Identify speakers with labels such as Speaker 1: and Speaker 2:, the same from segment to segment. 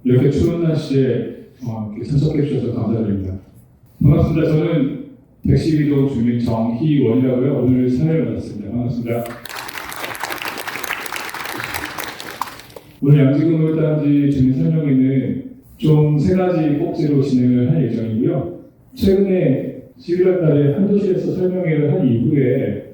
Speaker 1: 이렇게 추운 날씨에 이렇게 참석해 주셔서 감사드립니다. 반갑습니다. 저는 112동 주민 정희원이라고요. 오늘 사회를 맡았습니다. 반갑습니다. 오늘 양지구물단지 주민 설명회는 총 3가지 꼭지로 진행을 할 예정이고요. 최근에 11월 달에 한도시에서 설명회를 한 이후에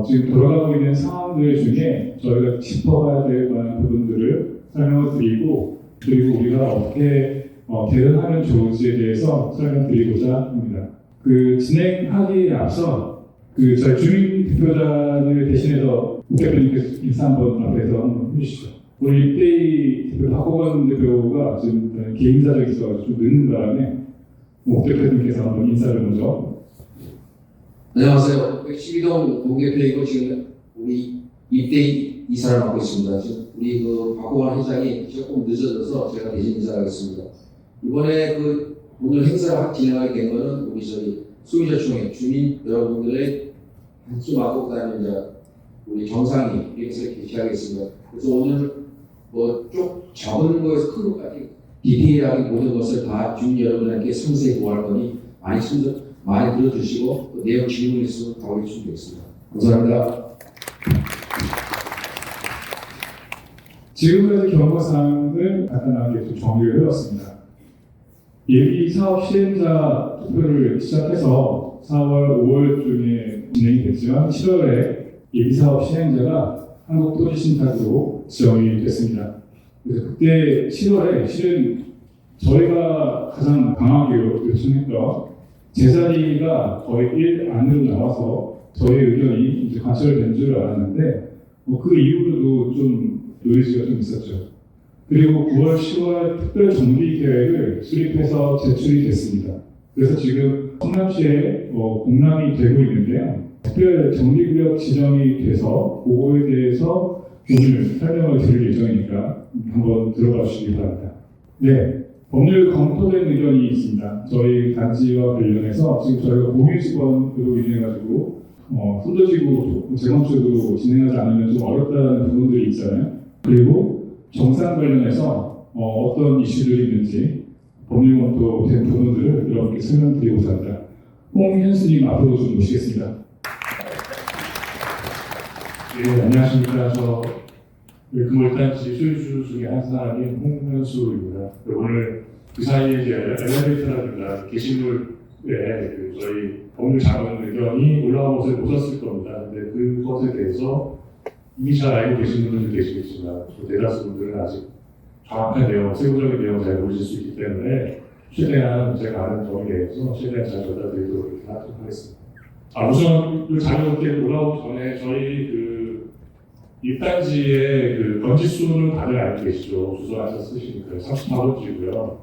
Speaker 1: 지금 돌아가고 있는 상황들 중에 저희가 짚어봐야 될 만한 부분들을 설명을 드리고, 그리고 우리가 어떻게 대응하면 좋을지에 대해서 설명드리고자 합니다. 그 진행하기에 앞서 저희 주민 대표단을 대신해서 국 대표님께서 인사 한번 앞에서 한번 해주시죠. 우리 입대희 대표 박호건 대표가 지금 개인 사정이 있어서 좀 늦는 바람에 국 대표님께서 한번 인사를 먼저.
Speaker 2: 안녕하세요. 112동 동대표이고 지금 우리 입대희 이사를 맡고 있습니다. 지금 우리 박호건 회장이 조금 늦어져서 제가 대신 인사하겠습니다. 이번에 오늘 행사를 진행하게 된 거는 우리 수의자총회 주민 여러분들의 한숨하고 그다음에 이제 우리 정상이 행사를 개최하겠습니다. 그래서 오늘 쭉 작은 거에서 큰 것까지 디테일하게 모든 것을 다 주민 여러분에게 상세히 보할 거니 많이 들어주시고 내용 질문 있으면 답해 주시면 되겠습니다. 감사합니다.
Speaker 1: 지금까지 경과사항을 간단하게 좀 정리를 해봤습니다. 예비 사업 시행자 투표를 시작해서 4월, 5월 중에 진행이 됐지만 7월에 예비 사업 시행자가 한국토지신탁으로 지정이 됐습니다. 그래서 그때 7월에 실은 저희가 가장 강하게 요청했던 제자리가 거의 1 안으로 나와서 저희 의견이 이제 관철된 줄 알았는데 그 이후로도 좀 노이즈가 좀 있었죠. 그리고 9월, 10월 특별 정비 계획을 수립해서 제출이 됐습니다. 그래서 지금 성남시에 공람이 되고 있는데요. 특별 정비구역 지정이 돼서 그거에 대해서 오늘 설명을 드릴 예정이니까 한번 들어봐 주시기 바랍니다. 네, 법률 검토된 의견이 있습니다. 저희 단지와 관련해서 지금 저희가 공유지원으로 인해가지고 손도지구 재건축으로 진행하지 않으면 좀 어렵다는 부분들이 있잖아요. 그리고 정상 관련해서 어떤 이슈들이 있는지 법률 검토된 부분들을 여러분께 설명드리고자 합니다. 홍현수님 앞으로 좀 모시겠습니다.
Speaker 3: 네, 안녕하십니까. 저 금월단지 소유주 중에 한 사람인 홍현수입니다. 오늘 그 사이에 이제 엘리베이터라든가 게시물에 저희 법률 자문 의견이 올라온 것을 보셨을 겁니다. 근데 그것에 대해서 이미 잘 알고 계신 분들도 계시겠지만 대다수 분들은 아직 정확한 내용, 세부적인 내용을 잘 모르실 수 있기 때문에 최대한 제가 아는 범위 내에서 최대한 잘 전달드리도록 이렇게 하도록 하겠습니다. 우선 그 자료에 올라오기 전에 저희 입단지의 번지수는 다들 알고 계시죠. 주소 앉아 쓰시니까요. 38호지고요.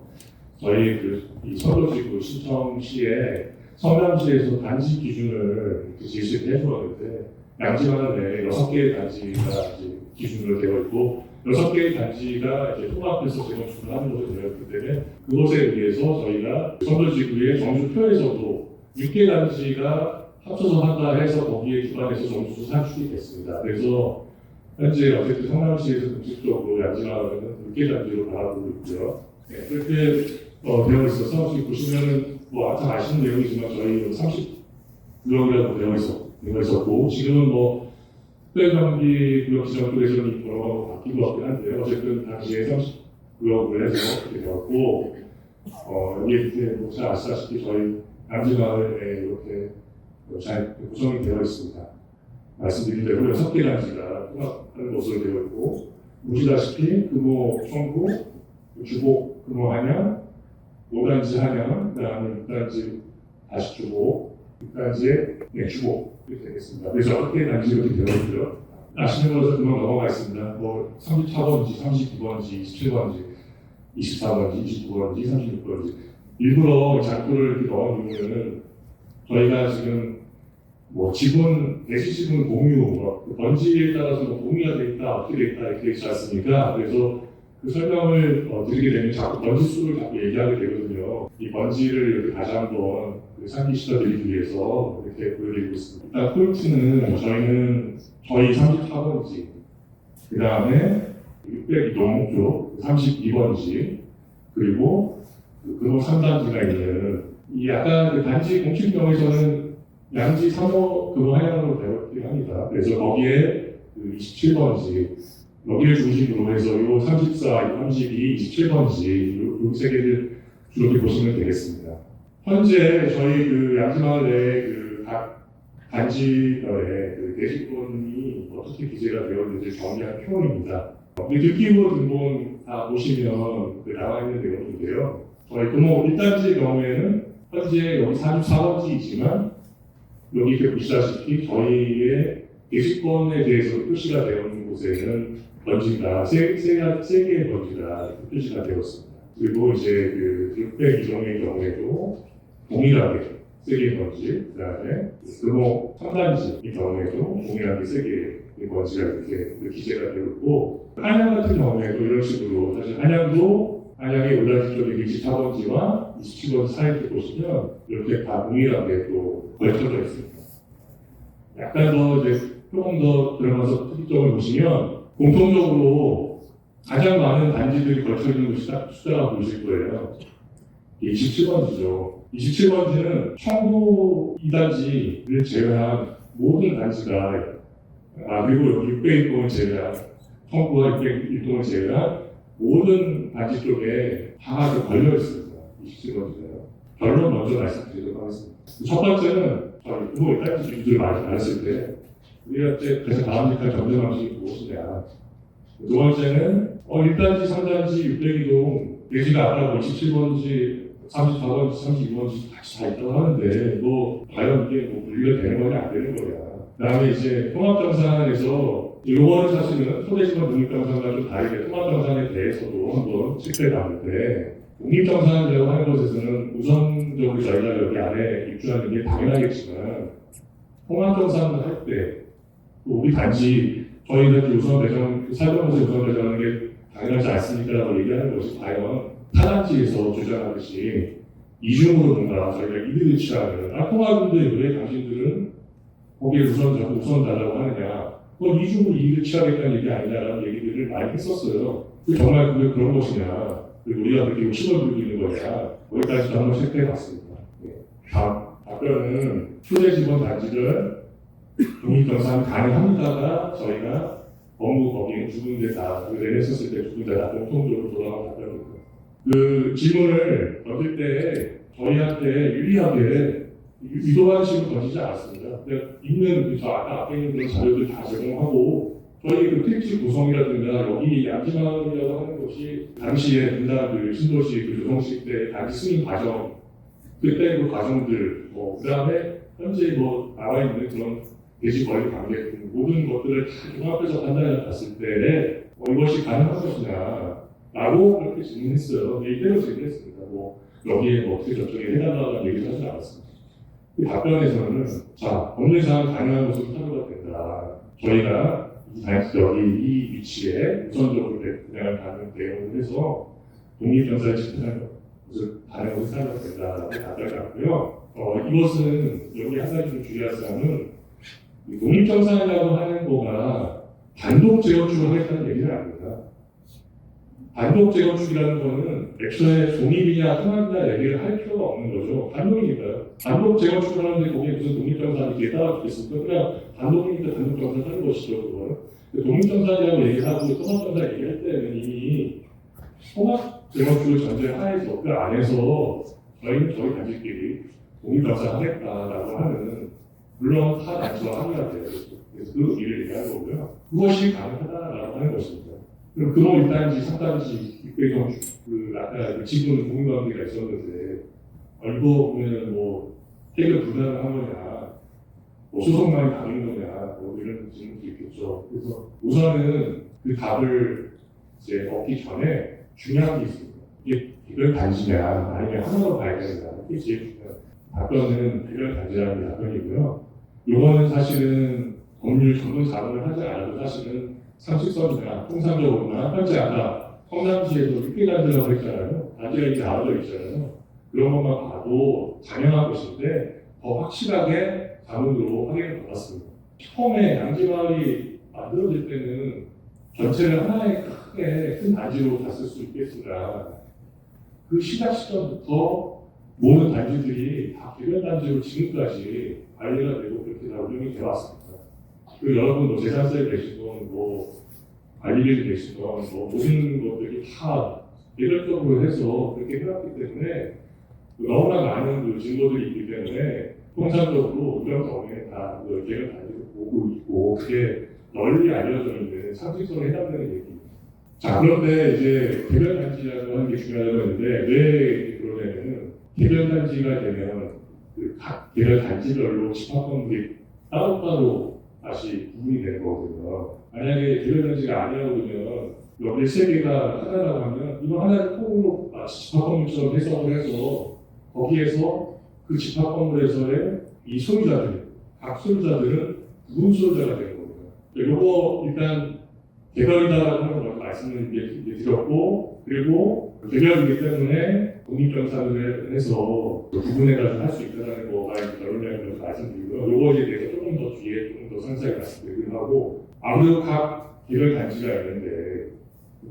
Speaker 3: 저희 이 서도지구 신청시에 성남시에서 단지 기준을 제시를 해주었는데 양지마다 내 6개의 단지가 이제 기준으로 되어 있고 6개의 단지가 이제 통합해서 재건축을 하는 것으로 되어 있기 때문에 그것에 의해서 저희가 서도지구의 정주표에서도 6개 단지가 합쳐서 한다 해서 거기에 기반해서 정주수 산출이 됐습니다. 그래서 현재 어쨌든 성남시에서 공식적으로 양지마을은 6개 단지로 바라보고 있고요. 네, 그렇게 되어 있어서 지금 보시면은 아까 아시는 내용이지만 저희 30구역이라고 되어 있었고 지금은 특별정비 구역 지정구에서는 여러 가지 바뀐 것 같긴 한데요. 어쨌든 당시에 30구역으로 해서 그렇게 되었고 여기에 이제 잘 아시다시피 저희 양지마을에 이렇게 잘 구성이 되어 있습니다. 말씀드린 대로 6개 단지가 통합하는 것으로 되어 있고 보시다시피 금호, 청구, 주복, 금호, 한양, 5단지 한양, 그 다음에 6단지 다시 주복, 6단지의 주복 이렇게 되겠습니다. 그래서 6개 단지 이렇게 되어 있고요. 아시는 것을 금방 넘어가 있습니다. 34번지, 39번지, 27번지, 24번지, 29번지, 36번지 일부러 잔고를 이렇게 넣은 이유는 저희가 지금 지분, 내시 지분 공유, 번지에 따라서 공유가 돼 있다, 어떻게 돼 있다, 이렇게 있지 않습니까? 그래서 그 설명을 드리게 되면 자꾸 번지 수를 자꾸 얘기하게 되거든요. 이 번지를 이렇게 다시 한번 상기시켜드리기 위해서 이렇게 보여드리고 있습니다. 일단 포인트는 저희는 저희 34번지, 그 다음에 602동 쪽 32번지, 그리고 그 금호 3단지가 있는 이 약간 그 단지 공식명에서는 양지 3호 금호 하향으로 되었긴 합니다. 그래서 거기에 그 27번지 여기를 중심으로 해서 요 34, 32, 27번지 요 세 개를 주로 보시면 되겠습니다. 현재 저희 그 양지마을 내 그 각 단지별의 그 대지권이 어떻게 기재가 되어 있는지 정리한 표입니다. 느낌으로 등본 다 보시면 그 나와 있는 내용인데요. 저희 금호 1단지 경우에는 현재 여기 44번지이지만 여기 이렇게 보시다시피 저희의 대지권에 대해서 표시가 되어 있는 곳에는 번지가 세 개의 번지가 표시가 되었습니다. 그리고 이제 그 602종의 경우에도 동일하게 3개의 번지, 그 다음에 금호 3단지의 경우에도 동일하게 3개의 번지가 이렇게 기재가 되어 있고, 한양 같은 경우에도 이런 식으로, 사실 한양도 한양의 올라지 쪽에 24번지와 27번지 사이를 보시면 이렇게 다 동일하게 또 걸쳐져 있습니다. 약간 더 이제 조금 더 들어가서 특이점을 보시면 공통적으로 가장 많은 단지들이 걸쳐 있는 숫자가 보이실 거예요. 27번지죠. 27번지는 청구 2단지를 제외한 모든 단지가, 그리고 여기 601동을 제외한, 청구와 601동을 제외한 모든 단지 쪽에 다 걸려 있습니다. 27번지는. 결론 먼저 말씀드리도록 하겠습니다. 첫 번째는, 저희 금호 1단지 주주들 말했을 때, 우리가 그래서 바람직한 점점 방식이 무엇이냐. 두 번째는, 1단지, 3단지, 602동, 대지가 아까 27번지, 34번지, 32번지 같이 다 있다고 하는데, 뭐, 과연 이게 뭐 분리가 되는 거냐, 안 되는 거냐. 그 다음에 이제 통합정산에서, 요거는 사실은 소대지방 독립정산과 좀 다르게 통합정산에 대해서도 한번 체크해 봤는데, 독립정산이라고 하는 것에서는 우선적으로 저희가 여기 안에 입주하는 게 당연하겠지만, 통합정산을 할 때, 우리 단지, 저희가 우선 배정, 살던 곳에 우선 배정하는 게 당연하지 않습니까라고 얘기하는 것이 과연 타단지에서 주장하듯이 이중으로 뭔가 저희가 이득을 취하는 통합인데 왜 당신들은 거기에 우선 달라고 하느냐, 그건 이중으로 이익을 취하겠다는 얘기 아니냐라는 얘기들을 많이 했었어요. 정말 그게 그런 것이냐, 그리고 우리가 그렇게 욕심을 부리고 있는 거냐, 거기까지도 한번 체크해 봤습니다. 답변은 초대지번 단지를 독립정산 가능합니다가 저희가 법무 거기에 두 군데 다 내냈었을 때 두 군데 다 공통적으로 돌아온 답변입니다. 그 질문을 던질 때 저희한테 유리하게 유도하는 식으로 던지지 않았습니다. 있는 저 아까 앞에 있는 그런 자료들 다 제공하고 저희 그 택지 구성이라든가 여기 양지마을이라고 하는 것이 당시에 분당 그 신도시 그 조성식 때 단지 승인 과정 그때 그 과정들 그 다음에 현재 뭐 나와 있는 그런 대지 권리 관계 모든 것들을 다 종합해서 판단해 봤을 때 이것이 가능한 것이냐 라고 그렇게 질문했어요. 이대로 질문했습니다. 뭐 여기에 뭐 어떻게 저쪽에 해달라는 얘기를 하지 않았습니다. 그 답변에서는 자 법률상 가능한 것으로 사료가 된다. 저희가 여기 이 위치에 우선적으로 분양을 받는 내용을 해서 독립정산을 집행하는 것을 가능한 것으로 사료가 된다라고 답변을 하고요. 이것은 여기 한 가지 좀 주의할 사항은 독립정산이라고 하는 거가 단독 재건축을 하겠다는 얘기는 아닙니다. 단독 재건축이라는 거는 애초에 독립이냐 통합이냐 얘기를 할 필요가 없는 거죠. 단독이니까요. 단독 재건축을 하는데 거기에 무슨 독립정산이 뒤에 따라주겠습니까? 그냥 단독이니까 단독정산 하는 것이죠. 그거는. 독립정산이라고 얘기하고 통합정산 얘기할 때는 이미 통합 재건축을 전제하에서 그 안에서 저희는 저희 단지끼리 독립정산 하겠다라고 하는 물론 타 단지와 합의가 돼요. 그래서 그 의미를 얘기하는 거고요. 그것이 가능하다라고 하는 것입니다. 그럼 금호 1단지, 3단지, 600종, 아까 그 지분 공유관계가 있었는데, 이거 보면 뭐, 해결 불가능한 거냐, 뭐, 소송만이 가는 거냐, 뭐, 이런 질문도 있겠죠. 그래서 우선은 그 답을 이제 얻기 전에 중요한 게 있습니다. 이게 해결 단지냐, 아니면 하나로 봐야 되느냐, 이게 제일 중요한 답변은 해결 단지라는 게 답변이고요. 요거는 사실은 법률 전문 자문을 하지 않아도 사실은 상식선이나 통상적으로나 현재 아까 성남시에도 6개단지라고 했잖아요. 단지가 이렇게 나눠져 있잖아요. 그런 것만 봐도 당연한 것인데 더 확실하게 자문으로 확인을 받았습니다. 처음에 양지마을이 만들어질 때는 전체를 하나의 크게 큰 단지로 갔을 수 있겠으나 그 시작 시점부터 모든 단지들이 다 개별 단지로 지금까지 관리가 되고 그렇게 다 운영이 되어 왔습니다. 그리고 여러분 뭐 재산세 내시건 뭐 관리비를 내시건 뭐 모든 것들이 다 개별적으로 해서 그렇게 해왔기 때문에 너무나 많은 그 증거들이 있기 때문에 통상적으로 운영성에 다 개별 단지를 보고 있고 그게 널리 알려져 있는 상식선에 해당되는 얘기입니다. 자, 그런데 이제 개별 단지라고 하는 게 중요하다고 했는데 왜 그러냐면은 개별 단지가 되면 그 각 개별 단지별로 집합 건물이 따로따로 다시 구분이 되는 거거든요. 만약에 개별 단지가 아니라고 그러면 여기 세 개가 하나라고 하면 이거 하나를 통으로 마치 집합 건물처럼 해석을 해서 거기에서 그 집합 건물에서의 이 소유자들, 각 소유자들은 구분 소유자가 되는 겁니다. 요거 일단 개별이다라고 하는 걸 말씀을 이제 드렸고, 그리고 개별이기 때문에 독립정산을 해서 구분해가지고 할 수 있다는 거가 결론이라는 걸 말씀드리고요. 요거에 대해서 조금 더 뒤에 조금 더 상세하게 말씀드리기로 하고, 아무래도 각 개별 단지가 있는데,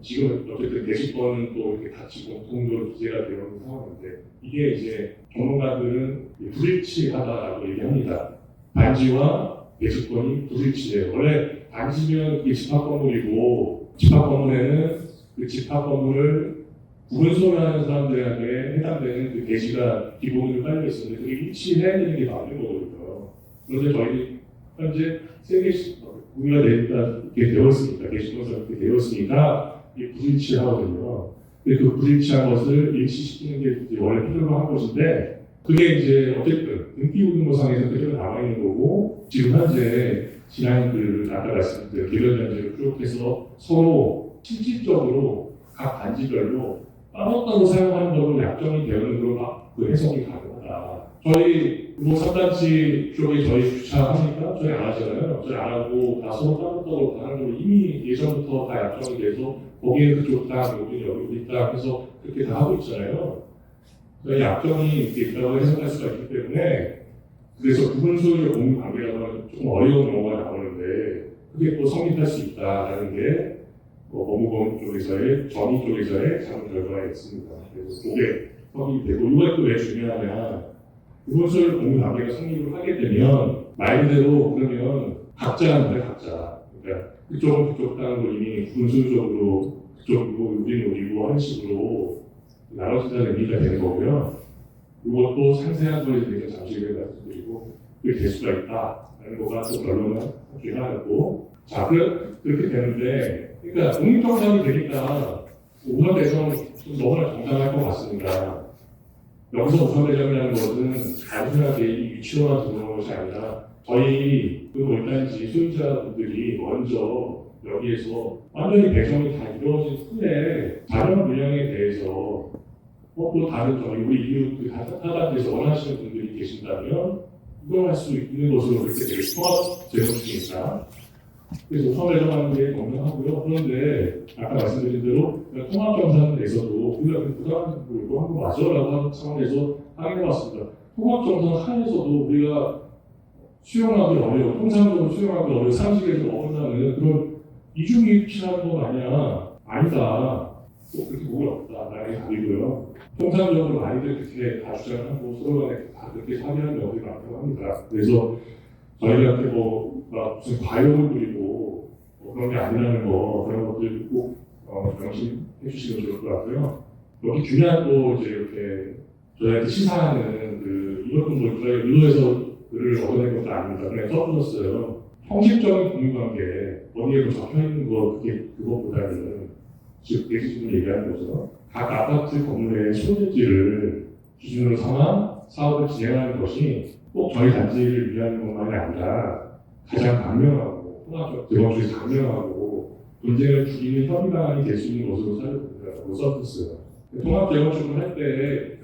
Speaker 3: 지금 어쨌든 대지권은 또 이렇게 같이 공통적으로 기재가 되어 있는 상황인데, 이게 이제 전문가들은 불일치하다라고 얘기합니다. 단지와 대지권이 불일치해요. 원래 단지면 이게 집합 건물이고, 집합 건물에는 그 집합 건물을 구분 소유하는 사람들에게 해당되는 그 대지가 기본으로 깔려 있었는데, 그게 일치해야 되는 게 맞는 거거든요. 그런데 저희 현재 세 개씩 우리가 되니까 이렇게 되었으니까, 대지권에서 이렇게 되었으니까, 이게 불일치하거든요. 근데 그 불일치한 것을 일치시키는 게 이제 원래 필요로 한 것인데, 그게 이제 어쨌든 등기부등본상에서 그대로 나와 있는 거고, 지금 현재 지난 아까 말씀드린 개별 단지를 쭉 해서 서로 실질적으로 각 단지별로 따로따로 사용하는 걸로 약정이 되는 걸로 그 해석이 가능하다. 저희 뭐 3단지 쪽에 저희 주차하니까 저희 안 하잖아요. 저희 안 하고 다 서로 따로따로 하는 걸로 이미 예전부터 다 약정이 돼서 거기에 그쪽 땅, 여기 땅 해서 그렇게 다 하고 있잖아요. 저희 약정이 이렇게 있다고 해석할 수가 있기 때문에 그래서 구분 소유의 공유 관계라고 하면 조금 어려운 용어가 나오는데 그게 또 성립할 수 있다라는 게 법무부 쪽에서의 전위 쪽에서의 자문 결과가 있습니다. 그래서 그게 성립이 되고 이것도 왜 중요하냐? 구분 소유 공유 관계가 성립을 하게 되면 말 그대로 그러면 각자인데 각자. 그러니까 그쪽은 그쪽 땅으로 이미 구분 소유적으로 그쪽이고 우리는 우리고 하는 식으로 나눠진다는 의미가 되는 거고요. 이것도 상세한 거에 대해서 잠시 후에 말씀드리고 그게 될 수가 있다라는 거가 또 결론을 하고 자 그렇게 되는데 그러니까 독립정산이 되니까 우선대전 좀 너무나 정당할 것 같습니다. 여기서 우선대전이라는 것은 단순하게 이 위치로만 들어오는 것이 아니라 저희 그 월단지 소유자분들이 먼저 여기에서 완전히 배정이 다 이루어진 후에 자녀 분양에 대해서 또 다른 저희 우리 이웃 그 타단지에서 원하시는 분들이 계신다면 이동할 수 있는 것으로 그렇게 되게 통합 제공이니까 그래서 우선 배정하는 게 건강하고요. 그런데 아까 말씀드린 대로 통합정산에서도 우리가 그 부담한 부분도 한번 맞으라고 하는 차원에서 확인해봤습니다. 통합정산 하에서도 우리가 수용하기 어려워, 통상적으로 수용하기 어려워, 상식에서 어긋나는 그런 이중이 필요한 건 아니야. 아니다. 꼭 그렇게 보기 없다라는 답이고요. 통상적으로 많이들 그렇게 다 주장하고 서로 간에 다 그렇게 합의하는 경우들이 많다고 합니다. 그래서 저희한테 무슨 과욕을 부리고 그런 게 아니라는 거 그런 것들 꼭 명심해 주시면 좋을 것 같고요. 여기 중요한 또 이제 이렇게 저희한테 시사하는 이것도 뭐 저희 의도에서 글을 얻어낸 것도 아닙니다. 그냥 써주셨어요. 형식적인 공유관계 어디에도 적혀있는 거 그것보다는 즉 대지분을 얘기하는 거죠. 각 아파트 건물의 소재지를 기준으로 삼아 사업을 진행하는 것이 꼭 저희 단지를 위한 것만이 아니라 가장 강명하고 통합적 대원 중에서 강명하고 분쟁을 줄이는 협의 방안이 될 수 있는 것으로 써줬어요. 통합 재건축을 할 때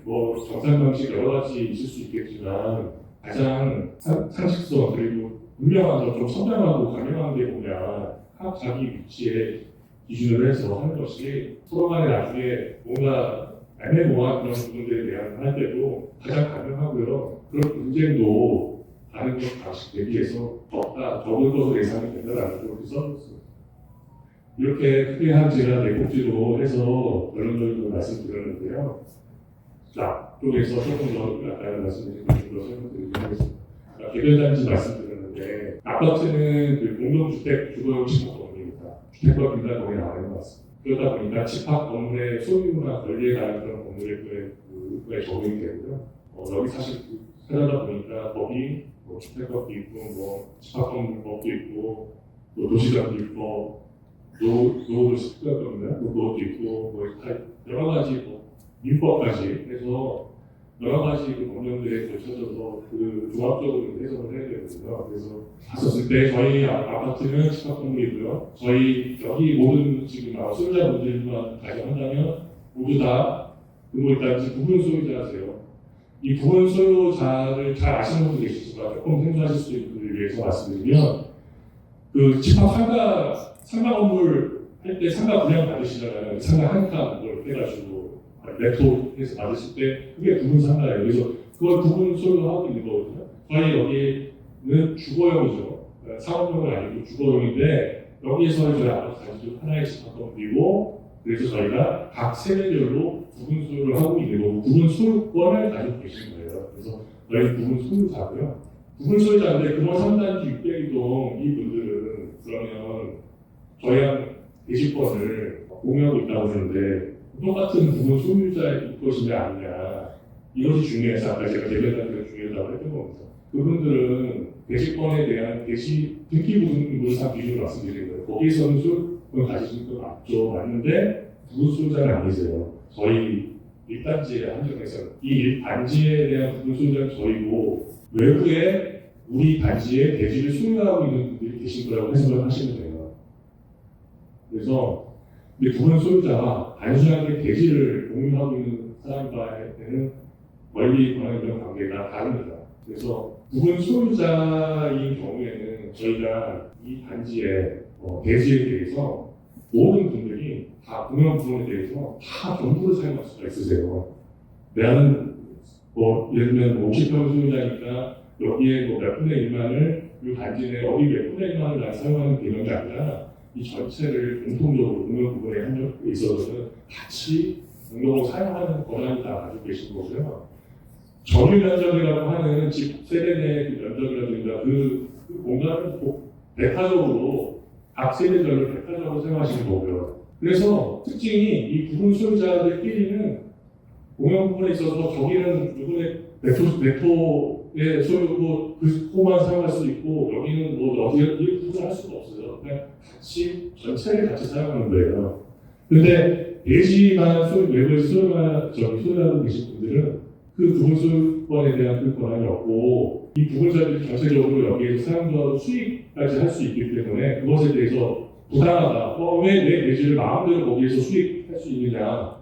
Speaker 3: 정산 방식 여러 가지 있을 수 있겠지만 가장 상식성 그리고 분명한 좀 선명하고 강명한 게 뭐냐 각 자기 위치에 기준으로 해서 하는 것이 서로 간에 나중에 뭔가 애매모호한 그런 부분들에 대한 할 때도 가장 가능하고요. 그런 분쟁도 다른 것 방식 대비해서 적은 것으로 예상이 된다라는 쪽으로 써줬어요. 이렇게 크게 한 제가 네 꼭지로 해서 결론적으로 말씀드렸는데요. 자 쪽에서 조금 더 아까 말씀드린 것으로 설명드리도록 하겠습니다. 개별단지 말씀드렸는데 아파트는 그 공동주택 주거용 집합 건물입니다. 주택과 분단 거의 나와 있는 것 같습니다. 그러다 보니까 집합 건물의 소유나 권리에 관한 그런 건물에 적용이 되고요. 여기 사실 살다 보니까 법이 뭐 주택법도 있고 뭐 집합건물법도 있고 또 도시정비법, 노도시특별법인가 그것도 있고 뭐 여러 가지 뭐 민법까지 해서 여러 가지 그 법령들에 걸쳐져서 그 종합적으로 해석을 해야 되거든요. 그래서 봤었을 때 저희 아파트는 집합건물이고요. 저희 여기 모든 지금 소유자분들만 가정한다면 모두 다 근로일단지 부분 소유자세요. 이 부분 소유자를 잘 아시는 분들 계시지만 조금 생소하실 수 있는 분들을 위해서 말씀드리면 그 집합 상가 건물 할 때 상가 분양 받으시잖아요. 상가 한 칸 뭘 해가지고 네토해서 받으실 때 그게 부분 상가예요. 그래서 그걸 부분 소유하고 있는 거거든요. 저희 여기는 주거용이죠. 사업용은 아니고 주거용인데 여기에서 저희 아파트 단지 하나의 집합 건물이고 그래서 저희가 각 세대별로 부분 소유를 하고 있는 거고 부분 소유권을 가지고 계시는 거예요. 그래서 저희 부분 소유자고요. 부분 소유자인데 금호 3단지 602동 이분들은 그러면 저희랑 대지권을 공유하고 있다고 하는데 똑같은 부분 소유자일 것이냐 아니냐 이것이 중요해서 아까 제가 대변단지가 중요하다고 했던 겁니다. 그분들은 대지권에 대한 대시 등기 부분으로 기준으로 말씀드리는 거예요. 거기에서는 소유권을 가지신 건 맞죠. 맞는데 부분 소유자는 아니세요. 저희 1단지에 한정해서는 이 1단지에 대한 부분 소유자는 저희고 외부에 우리 단지에 대지를 소유하고 있는 분들이 계신 거라고 해석을 하시면 돼요. 그래서 이 부분 소유자와 단순하게 대지를 공유하고 있는 사람과는 권리 권한별 관계가 다릅니다. 그래서 부분 소유자인 경우에는 저희가 이 단지의 대지에 대해서 모든 분들이 다 공용 부분에 대해서 다 전부를 사용할 수가 있으세요. 나는 뭐 예를 들면 50평 소유자니까 여기에 뭐 몇 분의 1만을 이 단지 내 어디 몇 분의 1만을 사용하는 개념이 아니라 이 전체를 공통적으로 공용 부분에 한정에 있어서는 같이 공동으로 사용하는 권한이 다 가지고 계신 거고요. 점유 면적이라고 하는 집 세대 내 그 면적이라든가 그 공간을 꼭 배타적으로 각 세대별로 배타적으로 사용하시는 거고요. 그래서 특징이 이 부분 소유자들끼리는 공용 부분에 있어서 저기는 누구의 네토의 소유고 그 호만 사용할 수 있고 여기는 뭐 어디에 구분할 수가 없어요. 그냥 같이 전체를 같이 사용하는 거예요. 근데 대지만 외부에서 소유하고 계신 분들은 그 부분 소유권에 대한 그 권한이 없고 이 부분자들이 전체적으로 여기에서 사용도 수익까지 할 수 있기 때문에 그것에 대해서 부당하다. 왜 내 대지를 마음대로 거기에서 수익할 수 있느냐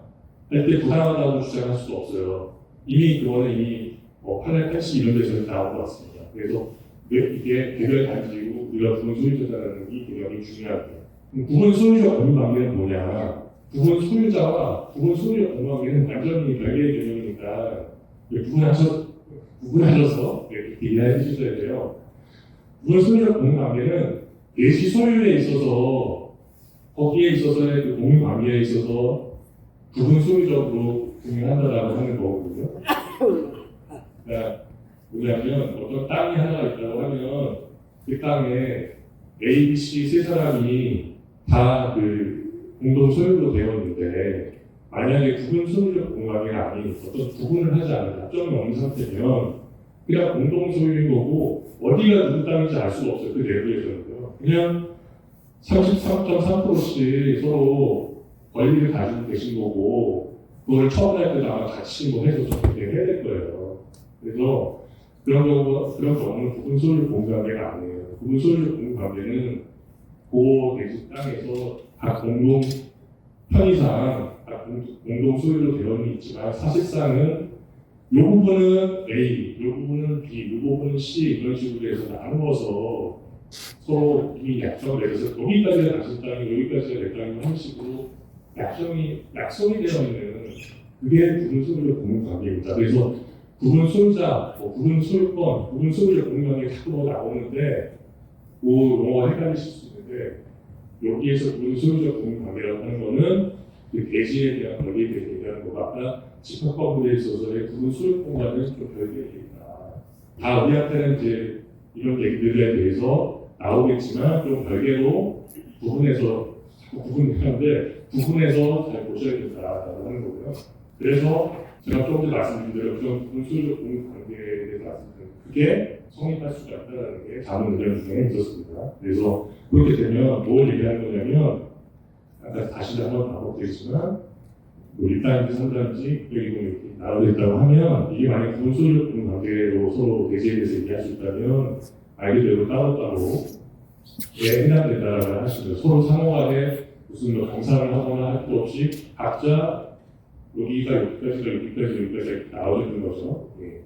Speaker 3: 할 때 부당하다고 주장할 수도 없어요. 그거는 이미 8월 80 이런 데서 나온 것 같습니다. 그래서 이게 개별 단지고 우리가 부분 소유자라는 이 개념이 중요합니다. 부분 소유자 권유 관계는 뭐냐? 부분 소유자와 부분 소유자 권유 관계는 완전히 별개의 개념이니까 구분하셔서 이렇게 이해해 주셔야 돼요. 부분 소유자 권유 관계는 대지 소유에 있어서 거기에 있어서의 그 공유 관계에 있어서 부분 소유적으로 공유한다라고 하는 거거든요. 그러니까 뭐냐면 어떤 땅이 하나 있다고 하면 그 땅에 A, B, C 세 사람이 다 그 공동 소유로 되어 있는데 만약에 부분 소유적 공간이 아닌 어떤 구분을 하지 않은 약정이 없는 상태면 그냥 공동 소유인 거고 어디가 누구 땅인지 알 수가 없어요. 그 내부에서는요. 그냥 33.3%씩 서로 권리를 가지고 계신 거고 그걸 처분할 때도 아마 같이 뭐 해서 저렇게 해야 될 거예요. 그래서 그런 경우는 부분 소유 공유관계가 아니에요. 부분 소유 공유관계는 그 대지 땅에서 각 공동 편의상 각 공동 소유로 되어 있지만 사실상은 이 부분은 A, 이 부분은 B, 이 부분은 C 이런 식으로 해서 나누어서 서로 이미 약정을 내려서 여기까지가 당신 땅이고 여기까지가 내 땅이고 하는 식으로 약속이 되어 있는 그게 부분 소유적 공유 관계입니다. 그래서 부분 소유자, 부분 소유권, 부분 소유적 공유 관계 자꾸 나오는데 그 용어가 헷갈리실 수 있는데 여기에서 부분 소유적 공유 관계라고 하는 거는 그 대지에 대한 권리에 대해서 얘기하는 거가 아까 집합법에 있어서의 부분 소유권과는 좀 별개 얘기다. 다 우리한테는 이제 이런 얘기들에 대해서 나오겠지만 좀 별개로 부분에서 자꾸 부분하는데 부분에서 잘 보셔야 된다라고 하는 거고요. 그래서 제가 조금 전에 말씀드린 대로 그런 분수적 공유 관계에 대해서 말씀드린 그게 성립할 수가 있다는 게 자문 의견 중에 있었습니다. 그래서 그렇게 되면 뭘 얘기하는 거냐면 아까 다시 한번 반복되지만 뭐 1단지, 3단지, 그리고 이렇게 나눠져 있다고 하면 이게 만약 분수적 공유 관계로 서로 대지에 대해서 얘기할 수 있다면 말 그대로 따로따로에 해당된다라고 하시죠. 서로 상호간에 무슨 뭐 경상을 하거나 할 것 없이 각자 여기가 여기까지가 여기까지 여기까지 이렇게 나와져 있는 거죠. 예.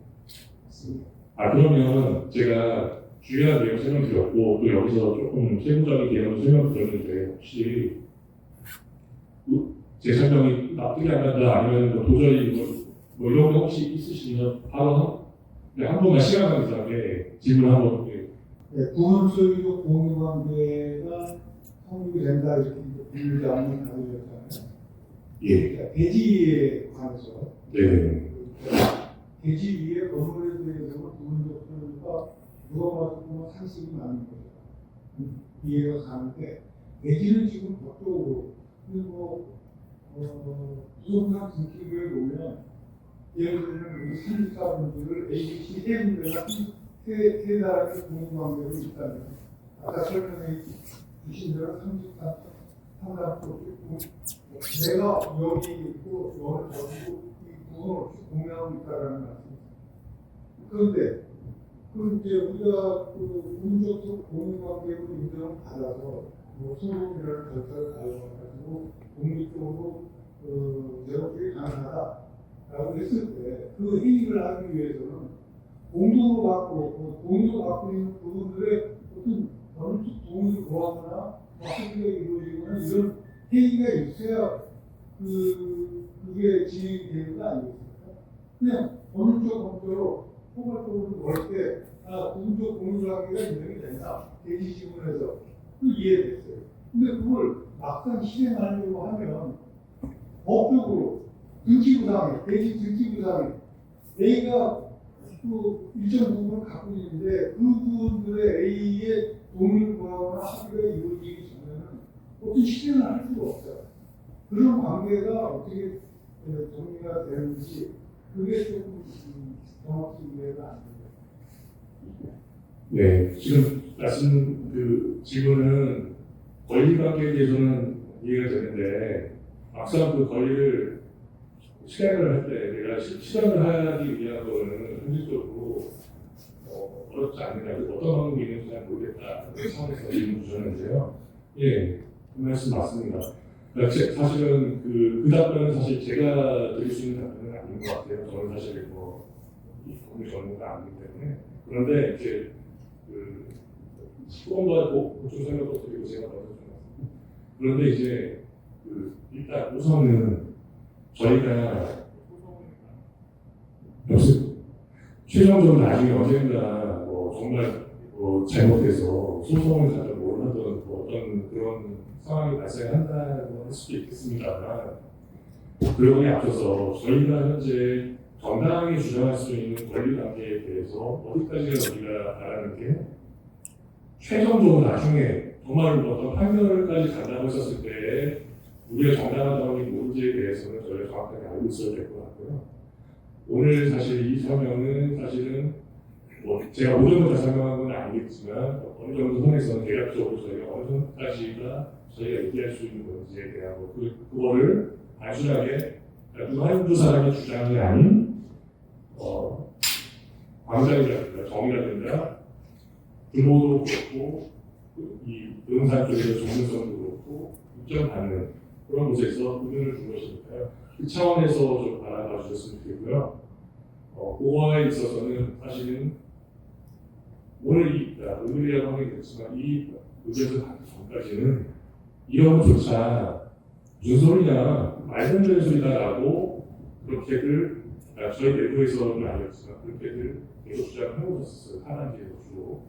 Speaker 3: 그러면 제가 주요한 내용 설명드렸고 또 여기서 조금 세부적인 개념을 설명드렸는데 혹시 제 설명이 납득이 안 간다 아니면 뭐 도저히 뭐 이런 거 혹시 있으시면 바로 한 번만 시간 관계상에 질문 한번. 예.
Speaker 4: 네, 부분 소유적 공유 관계가 성립이 된다 이렇게 분류장을 가져졌잖아요.
Speaker 3: 예.
Speaker 4: 그러니까 대지에 관해서
Speaker 3: 네.
Speaker 4: 대지 위에 건물에 대해서 부분적 소유가 누가 봐도 보면 상식이 많은 거죠. 이해가 가는데 대지는 지금 법적으로 그리고 부동산 등기부에 보면 예를 들면 우리 상지자분들을 ABC 세 군데가 세 사람의 공유관계로 있다면 아까 설명해 주신 대로 상담도 있고 내가 여기 있고 여기 저기고 이 부분을 공유하고 있다라는 말씀입니다. 그런데 그 이제 우리가 그 공유적 공유관계로 인정을 받아서 뭐 소송이라는 절차를 가져가지고 공익적으로 제목들이 가능하다라고 했을 때 그 행위를 하기 위해서는 공동으로 갖고 공유로 갖고 있는 부분들의 어떤 어느 쪽 동의를 구하거나 어떻게 이루어지거나 이런 행위가 있어야 그게 진행이 되는 거 아니겠습니까? 그냥 어느 쪽 법적으로 포괄적으로 볼 때 공적 공유관계가 인정이 된다 대지 지문에서 이해됐어요. 근데 그걸 막상 실행하려고 하면 법적으로 등기부상에 대지 등기부상에 A가 그 일정 부분을 갖고 있는데 그 부분들의 A의 동의를 구하거나 합의가 이루어지기 전에는 어떤 실행을 할 수가 없어요. 그런 관계가 어떻게 정리가 되는지 그게 조금 정확히 이해가 안 돼요.
Speaker 3: 네, 지금 말씀 그 질문은 권리 관계에 대해서는 이해가 되는데 막상 그 권리를 실행을 할 때 내가 실행을 하기 위한 거는 현실적으로 어렵지 않느냐, 어떤 방법이 있는지 잘 모르겠다 그 상황에서 질문 주셨는데요. 예, 그 말씀 맞습니다. 그러니까 사실은 그 답변은 사실 제가 드릴 수 있는 답변은 아닌 것 같아요. 저는 사실 이 법률 전문가 아니기 때문에. 그런데 이제 조금 더 보충 설명도 드리고 제가 먼저 좀 그런데 이제 일단 우선은 저희가 최종적으로 나중에 언젠가 정말 잘못해서 소송을 가든 뭘 하든 어떤 그런 상황이 발생한다고 할 수도 있겠습니다만 그러기에 앞서서 저희가 현재 정당하게 주장할 수 있는 권리 관계에 대해서 어디까지가 우리가 말하는 게 최종적으로 나중에 정말 어떤 판결까지 간다고 했었을 때 우리가 정당하다고 이 문제에 대해서는 저희가 정확하게 알고 있어야 될 것 같고요. 오늘 사실 이 설명은 사실은 제가 모든 걸 다 설명한 건 아니겠지만 어느 정도 선에서는 대략적으로 저희가 어느 정도까지가 저희가 얘기할 수 있는 건지에 대한 그거를 단순하게 한두 사람의 주장이 아닌 광장이라든가 정의라든가 규모도 그렇고 이 응산 쪽에서 전문성도 그렇고 인정받는 그런 곳에서 의견을 준 것이니까요. 그 차원에서 좀 바라봐 주셨으면 좋겠고요. 그거에 있어서는 사실은 오늘 오늘이라고 하긴 그렇지만 이 의견을 받기 전까지는 이런 것조차 무슨 소리냐 말도 안 되는 소리가 나고 그렇게들 저희 내부에서는 아니었지만 그렇게들 계속 주장을 해오셨어요. 하나님께서 주로.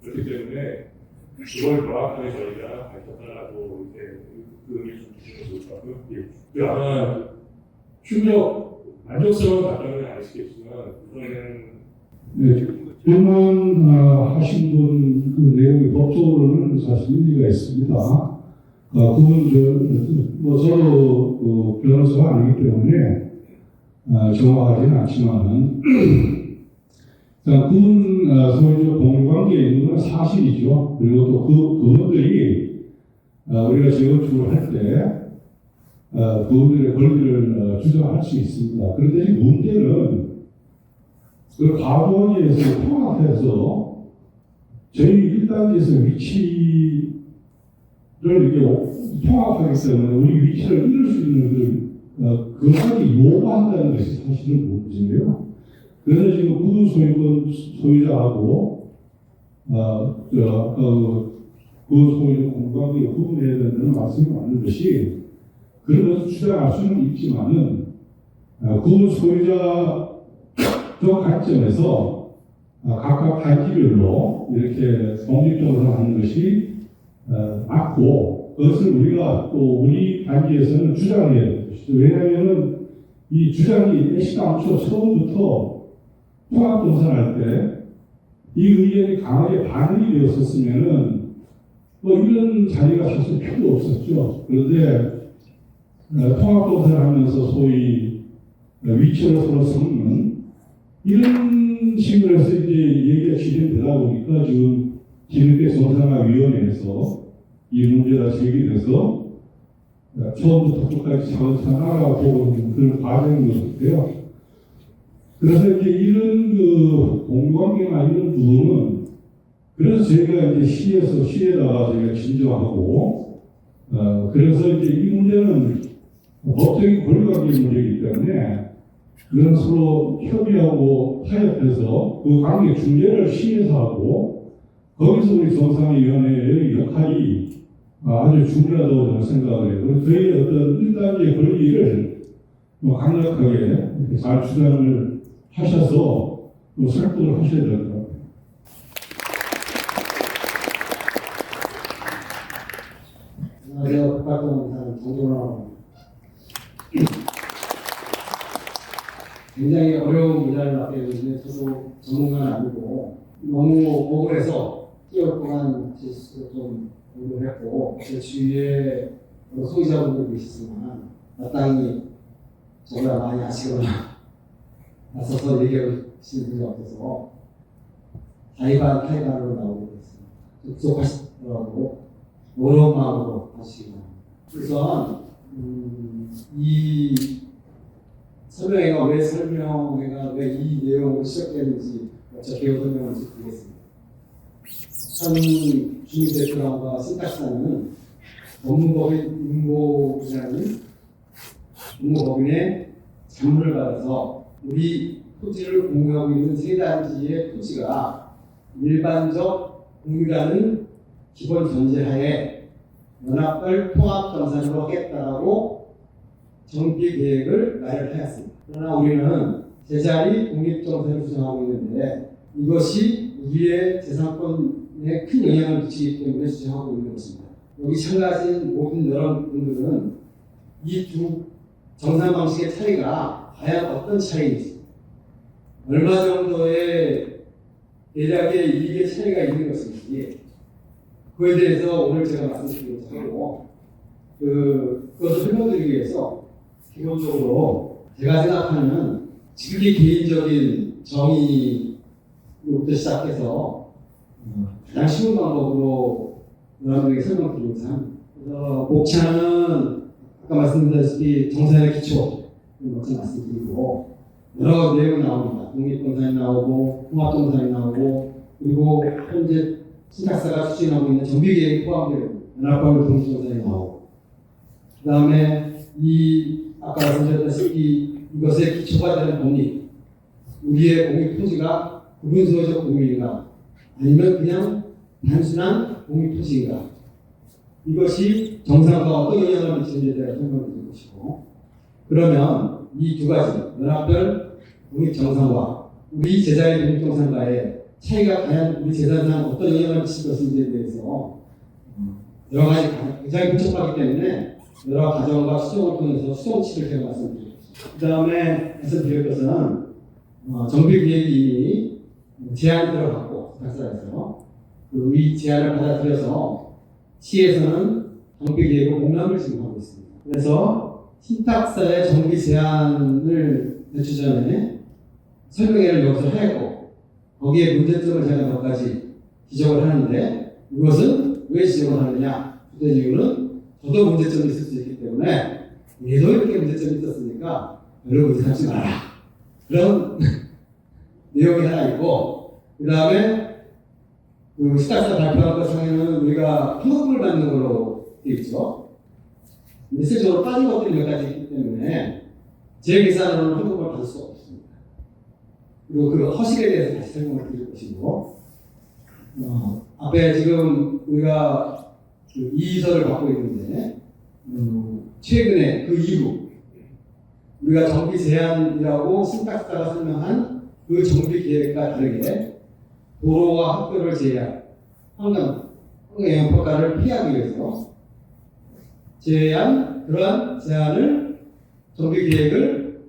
Speaker 3: 그렇기 때문에 이걸 명확하게 저희가 밝혔다라고 이렇게 의미 좀 주시면 좋을 것 같고요. 예. 아마 충격, 만족스러운 답변은 아니시겠지만 이번에는
Speaker 1: 네, 질문 하신 분 그 내용이 법적으로는 사실 일리가 있습니다. 그분 뭐 저도 변호사가 아니기 때문에 정확하지는 않지만은 그분 소유적 공유관계에 있는 건 사실이죠. 그리고 또 그분들이 우리가 재건축을 할 때 그분들의 권리를 주장할 수 있습니다. 그런데 문제는 그 가도원에서 통합해서 저희 1단계에서 위치를 이렇게 통합하기 때문에 우리 위치를 잃을 수 있는 그것까지 요구한다는 것이 사실은 문제인데요. 그래서 지금 구분 소유권 소유자하고 구분 소유권 공간을 구분해야 된다는 말씀이 맞는 것이 그런 것을 주장할 수는 있지만은 구분 소유자 관점에서 각각 단지별로 이렇게 독립적으로 하는 것이 맞고 그것을 우리가 또 우리 단지에서는 주장해야 되는 것이죠. 왜냐하면 이 주장이 애시당초 처음부터 통합동산할 때 이 의견이 강하게 반영이 되었었으면은 뭐 이런 자리가 사실 필요 없었죠. 그런데 통합동산을 하면서 소위 위치를 서로 섞는 이런 식으로 해서 이제 얘기가 진행되다 보니까 지금 진흥대 정상화위원회에서 이 문제가 제기돼서 처음부터 끝까지 차근차근 알아보고 있는 그런 과정인 것 같아요. 그래서 이제 이런 공유관계나 이런 부분은 그래서 저희가 이제 시에다가 저희가 진정하고 그래서 이제 이 문제는 법적인 권리관계 문제이기 때문에 그런 서로 협의하고 타협해서 그 관계 중재를 시에서 하고 거기서 우리 정상위원회의 역할이 아주 중요하다고 저는 생각을 해요. 그래서 저희의 어떤 1단계 권리를 강력하게 이렇게 잘 주장을 하셔서 설득을 하셔야 될 것 같아요.
Speaker 5: 안녕하세요. 국가공사는 정종호라고 합니다. 굉장히 어려운 문제를 맡게 되는데 저도 전문가는 아니고 너무 억울해서 1개월 동안 실수도 좀 공부를 했고 제 주위에 소유자분들도 계시지만 마땅히 저보다 많이 아시거나 나서서 얘기하시는 분이 없어서 타이반으로 나오게 됐습니다. 접속하시더라도 어려운 마음으로 하시기 바랍니다. 우선 이 설명회가 왜 이 내용으로 시작됐는지 먼저 개요 설명을 드리겠습니다. 현 주민대표랑과 신탁사는 법무법인 임모법인의 잔물을 받아서 우리 토지를 공유하고 있는 세 단지의 토지가 일반적 공유라는 기본 전제하에 연합별 통합정산으로 하겠다고 정비 계획을 마련하였습니다. 그러나 우리는 제자리 독립정산을 주장하고 있는데 이것이 우리의 재산권에 큰 영향을 미치기 때문에 주장하고 있는 것입니다. 여기 참가하신 모든 여러분들은 이 두 정산 방식의 차이가 과연 어떤 차이인지, 얼마 정도의 대략의 이익의 차이가 있는 것인지 그에 대해서 오늘 제가 말씀드리고자 하고 그것을 설명드리기 위해서 기본적으로 제가 생각하는 지극히 개인적인 정의로부터 시작해서 가장 쉬운 방법으로 여러분에게 설명드리고자 합니다. 그래서 목차는 아까 말씀드렸다시피 정산의 기초 먼저 말씀드리고 여러 내용이 나옵니다. 독립동산이 나오고 통합동산이 나오고 그리고 현재 신탁사가 추진하고 있는 정비계획이 포함되는 연합법인 독립동산이 나오고 그 다음에 아까 말씀드렸다시피 이것의 기초가 되는 법리 우리의 공유 토지가 구분소유적 공유인가 아니면 그냥 단순한 공유 토지인가 이것이 정상과 어떤 영향을 미치는지에 대해 설명드릴 것이고 그러면 이 두 가지 연합별 독립정산과 우리 제자의 독립정산과의 차이가 과연 우리 재산상 어떤 영향을 미칠 것인지에 대해서 여러 가지 굉장히 복잡하기 때문에 여러 가정과 수정을 통해서 수정치를 제가 말씀드리겠습니다. 그 다음에 말씀드릴 것은 정비기획이 제안이 들어갔고 박사에서 이 제안을 받아들여서 시에서는 정비기획의 공람을 지금 하고 있습니다. 그래서 신탁사의 정비 제안을 제출 전에 설명회를 여기서 하였고 거기에 문제점을 제가 몇 가지 지적을 하는데 이것은 왜 지적을 하느냐? 그 이유는 저도 문제점이 있을 수 있기 때문에 얘도 이렇게 문제점이 있었으니까 별로 문제 삼지 마라. 그런 내용이 하나 있고 그 다음에 그 시탁사 발표한 것 상에는 우리가 현금을 받는 걸로 되어 있죠. 실질적으로 빠진 것들이 몇 가지 있기 때문에 제 계산으로는 현금을 받을 수가 없습니다. 그리고 그 허실에 대해서 다시 설명을 드릴 것이고 앞에 지금 우리가 그 이의서를 받고 있는데 최근에 그 이후 우리가 정비 제한이라고 신탁사가 설명한 그 정비 계획과 다르게 도로와 학교를 제한 환경 영향 평가를 피하기 위해서 그러한 제한을 정비 계획을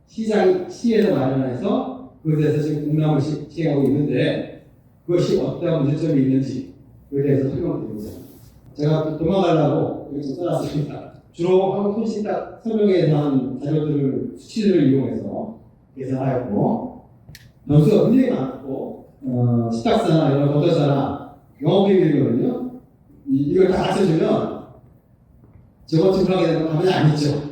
Speaker 5: 시에서 마련해서 그것에 대해서 지금 공람을 시행하고 있는데 그것이 어떠한 문제점이 있는지 그에 대해서 설명드리고자 합니다. 제가 도망가려고 여기 좀 써놨습니다. 주로 한국통신탁 설명에 대한 자료들을 수치들을 이용해서 계산하였고 변수가 굉장히 많고 시탁사나 이런 거래사나 영업비밀이거든요. 이걸 다 합쳐주면 저번 주를 하게 되면 가만히 안 있죠.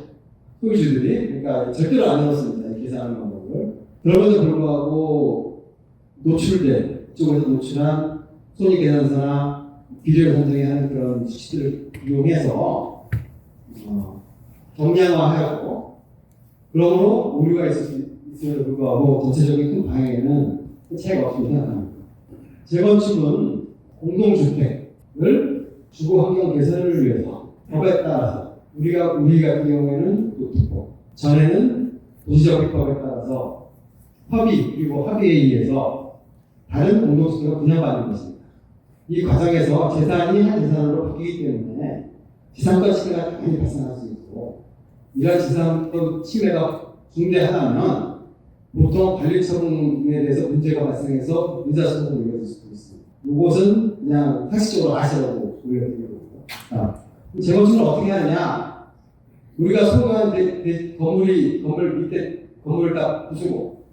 Speaker 5: 소유주들이. 그러니까 절대로 안 넣었습니다. 이 계산하는 방법을. 그럼에도 불구하고 노출된, 이쪽에서 노출한 손익계산서나 비례를 선정하는 그런 수치들을 이용해서 경량화하였고 그러므로 오류가 있음에도 불구하고 전체적인 큰 방향에는 차이가 없다고 생각합니다. 재건축은 공동주택을 주거 환경 개선을 위해서 법에 따라서 우리 같은 경우에는 노트법, 전에는 도시정비법에 따라서 협의 그리고 합의에 의해서 다른 공동주택을 분양받는 것입니다. 이 과정에서 재산이 한 재산으로 바뀌기 때문에 지상권 침해가 당연히 발생할 수 있고 이러한 지상권 침해가 중대하다면 보통 관리처분에 대해서 문제가 발생해서 의사소송을 이어질 수도 있습니다. 이것은 그냥 상식적으로 아시라고 올려드리고 재건축을 어떻게 하느냐? 우리가 소유한 건물 밑에 건물을 딱 부수고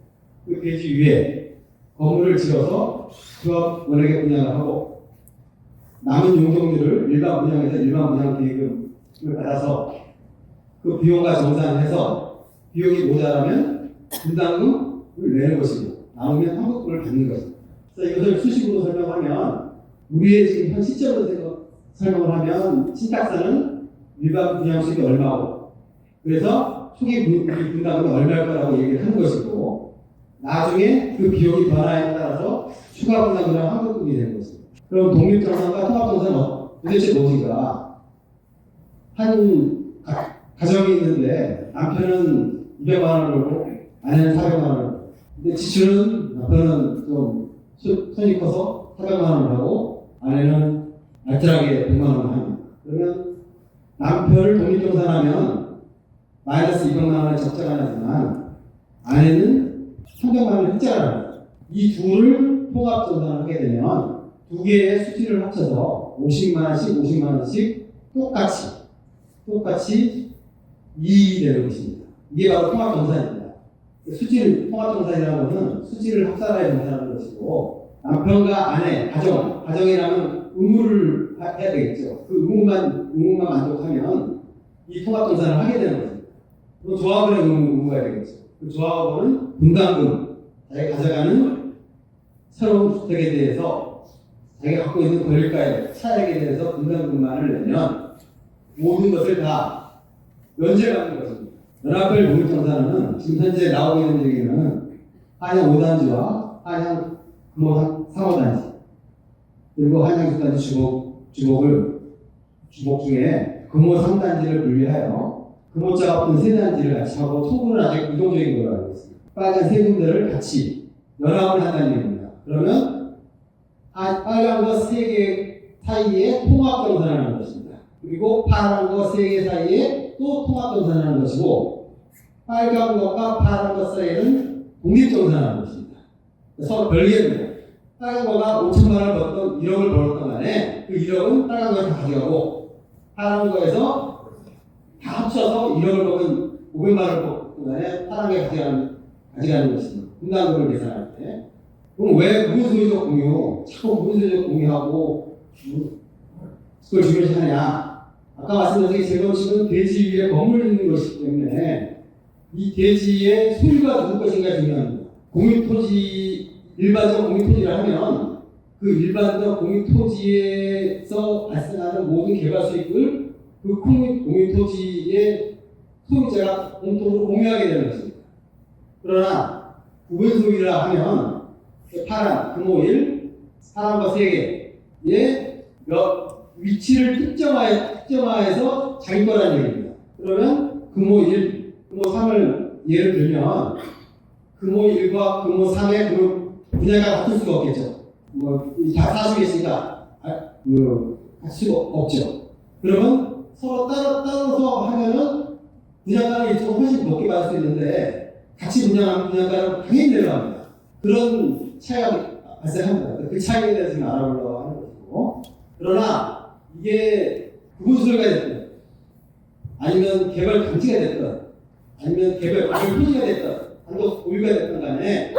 Speaker 5: 그 대지 위에 건물을 지어서 조합원에게 분양을 하고 남은 용적률을 일반 분양에서 일반 분양 계획금을 받아서 그 비용과 정산해서 비용이 모자라면 분담금을 내는 것이고 남으면 환급금을 받는 것입니다. 그래서 이것을 수식으로 설명하면 우리의 지금 현 시점으로 설명을 하면 신탁사는 일반 분양수익이 얼마고 그래서 초기 분담금이 얼마일 거라고 얘기를 하는 것이고 나중에 그 비용이 변화에 따라서 추가 분담금이랑 환급금이 되는 것입니다. 그럼 독립정산과 통합정산은 도대체 무엇인가? 한 가정이 있는데 남편은 200만 원을 벌고 아내는 400만 원을 벌고 근데 지출은 남편은 좀 손이 커서 400만 원을 하고 아내는 알뜰하게 100만 원을 합니다. 그러면 남편을 독립정산하면 마이너스 200만 원의 적자가 나지만 아내는 300만 원의 흑자가 납니다. 이 둘을 통합정산을 하게 되면 두 개의 수치를 합쳐서 50만 원씩 똑같이 이익이 되는 것입니다. 이게 바로 통합정산입니다. 통합정산이라는 것은 수치를 합산하여 정산하는 것이고 남편과 아내, 가정이라면 의무를 해야 되겠죠. 그 의무만 만족하면 이 통합정산을 하게 되는 것입니다. 또 조합원의 의무가 되겠죠. 그 조합원은 분담금, 자기가 가져가는 새로운 주택에 대해서 자기가 갖고 있는 권리가의 차액에 대해서 분담금만을 내면 모든 것을 다 면제받는 것입니다. 연합별 독립정산은 지금 현재 나오고 있는 얘기는 한양 5단지와 한양 금호 3호단지 그리고 한양 6단지 주목 중에 금호 3단지를 분리하여 금호자가 없는 3단지를 같이 하고 토구는 아직 유동적인 걸로 알고 있습니다. 빨간 세 군데를 같이 연합을 한다는 얘기입니다. 그러면 빨간 거 3개 사이에 통합정산을 하는 것입니다. 그리고 파란 거 3개 사이에 또 통합정산을 하는 것이고, 빨간 것과 파란 것 사이에는 독립정산을 하는 것입니다. 서로 별개입니다. 빨간 거가 5천만 원을 벌었던 1억을 벌었던 간에 그 1억은 빨간 거를 다 가져가고, 파란 거에서 다 합쳐서 1억을 먹은 500만 원을 벌었던 간에 파란 게 가져가는 것입니다. 분담금을 계산할 때. 그럼 왜 무소유적 공유, 자꾸 무소유적 공유하고 그걸 중요시하냐? 아까 말씀드린 재건축은 대지 위에 건물 있는 것이기 때문에 이 대지의 소유가 누구 것인가 중요합니다. 공유토지, 일반적 공유토지를 하면 그 일반적 공유토지에서 발생하는 모든 개발 수익을 그 공유토지의 소유자가 공통으로 공유하게 되는 것입니다. 그러나 구분 소유라 하면 파란, 금오일, 파란 거 3개의 위치를 특정화해서 자기 거라는 얘기입니다. 그러면 금오일, 금오3을 예를 들면 금오1과 금오3의 분야가 같을 수가 없겠죠. 다 사주겠으니까 할 수가 없죠. 그러면 서로 따로서 하면은 분양가는 이쪽은 훨씬 높게 받을 수 있는데 같이 분양하면 분양가는 당연히 내려갑니다. 그런 차이가 발생합니다. 그 차이에 대해서 지금 알아보려고 하는 것이고, 그러나 이게 구분소유가 됐든 아니면 개발 강제가 됐든 아니면 개발 표시가 됐든 단독 보유가 됐든 간에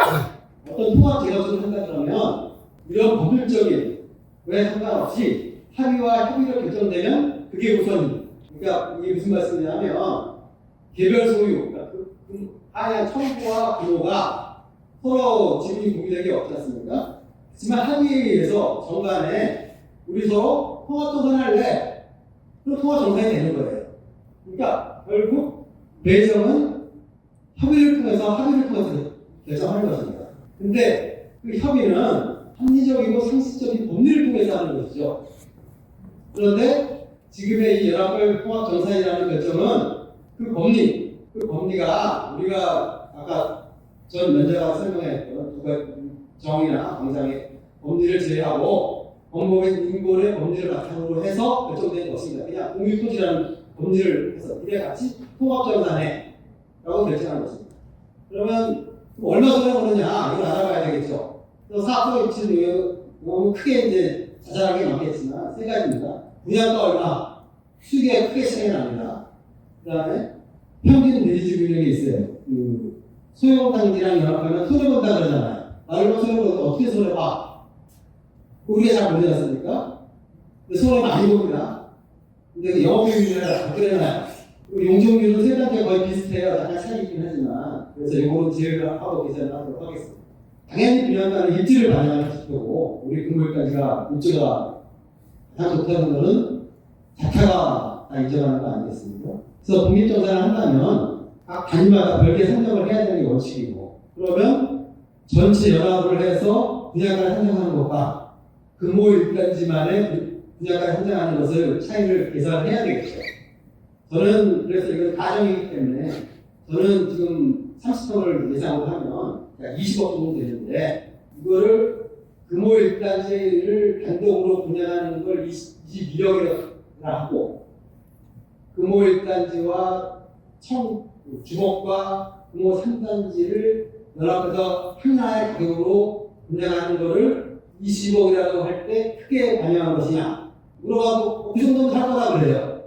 Speaker 5: 어떤 통합 재건축을 한다 그러면 이런 법률적인 왜 상관없이 합의와 협의로 결정되면 그게 우선입니다. 그러니까 이게 무슨 말씀이냐면 개별 소유, 그러니까 하얀 청구와 부호가 서로 지분이 공유된 게 없지 않습니까? 하지만 합의에 의해서 정간에 우리 서로 통합정산을 할래? 그럼 통합정산이 되는 거예요. 그러니까 결국 배정은 합의를 통해서 결정하는 것입니다. 근데 그 협의는 합리적이고 상식적인 법리를 통해서 하는 것이죠. 그런데 지금의 이 연합을 통합정산이라는 결정은 그 법리가 우리가 아까 전 면제라고 설명했던 두 가지 정의나 광장의 법리를 제외하고 법무부의 인권의 법리를 바탕으로 해서 결정된 것입니다. 그냥 공유토지라는 법리를 해서 이게 같이 통합정산해라고 결정한 것입니다. 그러면 얼마 전에 오느냐 이걸 알아봐야 되겠죠. 사업소 입지는 너무 크게 이제 자잘하게 많겠지만 세 가지입니다. 분양가 얼마, 수익에 크게 차이가 납니다. 그 다음에 평균 대지주민에게 있어요. 소형단지랑 연합하면 손해본다 그러잖아요. 말로 손해보는데 어떻게 손해봐? 우리가 잘 모르지 않습니까? 근데 손해 많이 봅니다. 근데 그 영업이익률이랑 바뀌어나요. 용적률은 세 단계가 거의 비슷해요. 약간 차이 있긴 하지만. 그래서 이거는 제외를 하고 계산을 하도록 하겠습니다. 당연히 분양가는 입지를 반영하는 지표고, 우리 근거일까지가 입지가 가장 좋다는 것은 자타가 다 인정하는 거 아니겠습니까? 그래서 독립정산을 한다면 각 단위마다 별개 산정을 해야 되는 게 원칙이고, 그러면 전체 연합을 해서 분양가를 산정하는 것과 금호일단지만의 분양가를 산정하는 것을 차이를 계산을 해야 되겠죠. 저는 그래서 이건 가정이기 때문에 저는 지금 30평을 예상을 하면 20억 정도 되는데, 이거를 금호일단지를 단독으로 분양하는 걸 22억이라고 하고, 금호일단지와 주목과 금호 3단지를 연합해서 하나의 가격으로 분양하는 것을 20억이라고 할 때 크게 반영한 것이냐 물어봐도 그 정도는 살 거다 그래요.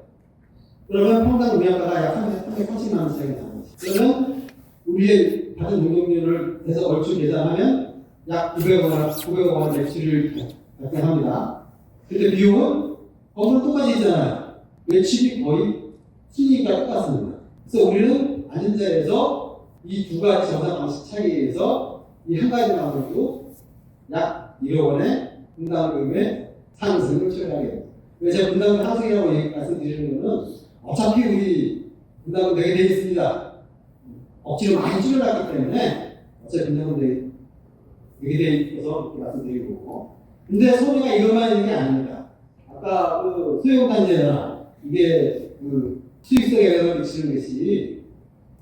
Speaker 5: 그러면 평당 분양가가 약 330만 원 차이가 나는 거죠. 그러면 우리의 받은 용적률을 해서 얼추 계산하면 약 900억 원 매출을 발생합니다. 근데 비용은 건물은 똑같이 있잖아요. 매출이 거의 순위가 똑같습니다. 그래서 우리는 앉은 자리에서 이 두 가지 정산 방식 차이에서 이 한 가지만 가지고 약 1억 원의 분담금의 상승을 처리하게 됩니다. 왜 제가 분담금 상승이라고 말씀드리는 것은 어차피 우리 분담금 되게 돼 있습니다. 억지로 많이 줄여놨기 때문에 어차피 분담금 되게 돼 있어서 이렇게 말씀드리고, 근데 소리가 이것만 있는 게 아닙니다. 아까 그 소형단지나 이게 그 수익성에 영향을 미치는 것이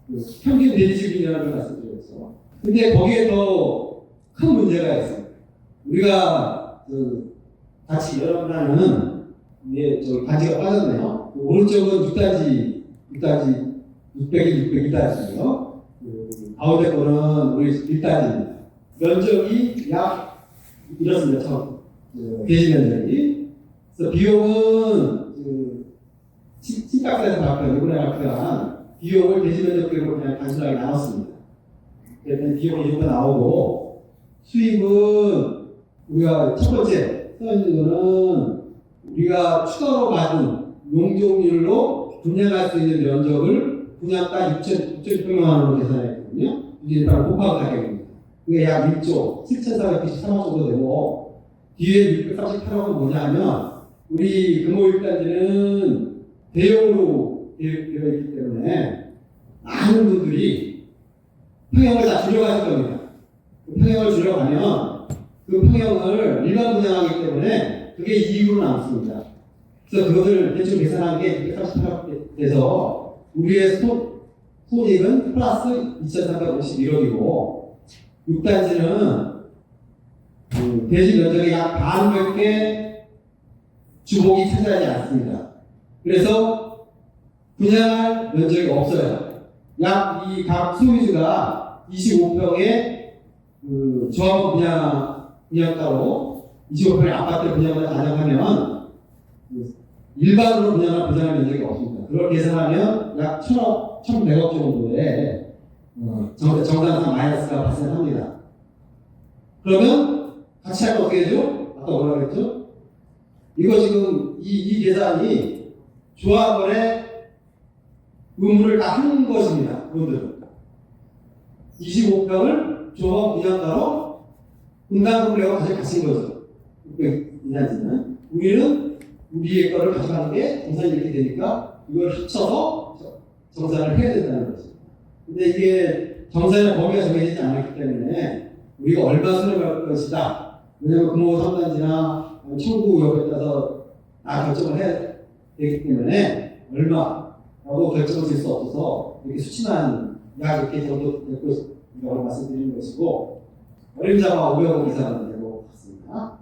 Speaker 5: 그 평균 대지주민이라는 걸 말씀드렸죠. 근데 거기에 더 큰 문제가 있습니다. 우리가 같이 여러분하는 이게 단지가 빠졌네요. 오른쪽은 6단지 600일 602단지고요. 가운데 거는 우리 1단지입니다. 면적이 약 이렇습니다. 대지 면적이. 그래서 비용은 신탁사에서 발표한 이번에 발표한 비용을 대지 면적으로 그냥 단순하게 나눴습니다. 그랬더니 비용이 이렇게 나오고 수입은 우리가 첫 번째 써 있는 거는 우리가 추가로 받은 용적률로 분양할 수 있는 면적을 분양가 6,600만 원으로 계산했거든요. 이게 바로 곱하기 가격입니다. 그게 약 1조 7,493억 정도 되고 뒤에 638억은 뭐냐면 우리 금호일단지는 대형으로 되어 있기 때문에 많은 분들이 평형을 다 줄여가실 겁니다. 그 평형을 줄여가면 그 평형을 일반 분양하기 때문에 그게 이익으로 남습니다. 그래서 그것을 대충 계산한 게 638억 돼서 우리의 손익은 플러스 2,351억이고 6단지는 대지 면적의 약 반밖에 주복이 차지하지 않습니다. 그래서 분양할 면적이 없어요. 약 이 각 소유주가 25평의 조합 분양가로 25평의 아파트 분양을 가정하면 일반으로 분양할 면적이 없습니다. 그걸 계산하면 약 1,000억, 1,100억 정도의 정상상 마이너스가 발생합니다. 그러면 같이 하면 어떻게 되죠? 아까 뭐라 그랬죠? 이거 지금 이 계산이 조합원의 의무를 다 하는 것입니다. 그분들은 25평을 조합 분양가로 분담금을 내고 가져가신 거죠. 이단지는 우리는 우리의 거를 가져가는 게 정산이 이렇게 되니까 이걸 합쳐서 정산을 해야 된다는 거죠. 근데 이게 정산의 범위가 정해지지 않았기 때문에 우리가 얼마 수령할 것이다. 왜냐하면 금호 3단지나 청구역에 따라서 다 결정을 해야 되기 때문에 얼마라고 결정을 질 수 없어서 이렇게 수치만 약 이렇게 정도 될 것이라고 말씀드리는 것이고 어림잡아 500억 이상은 되고 같습니다.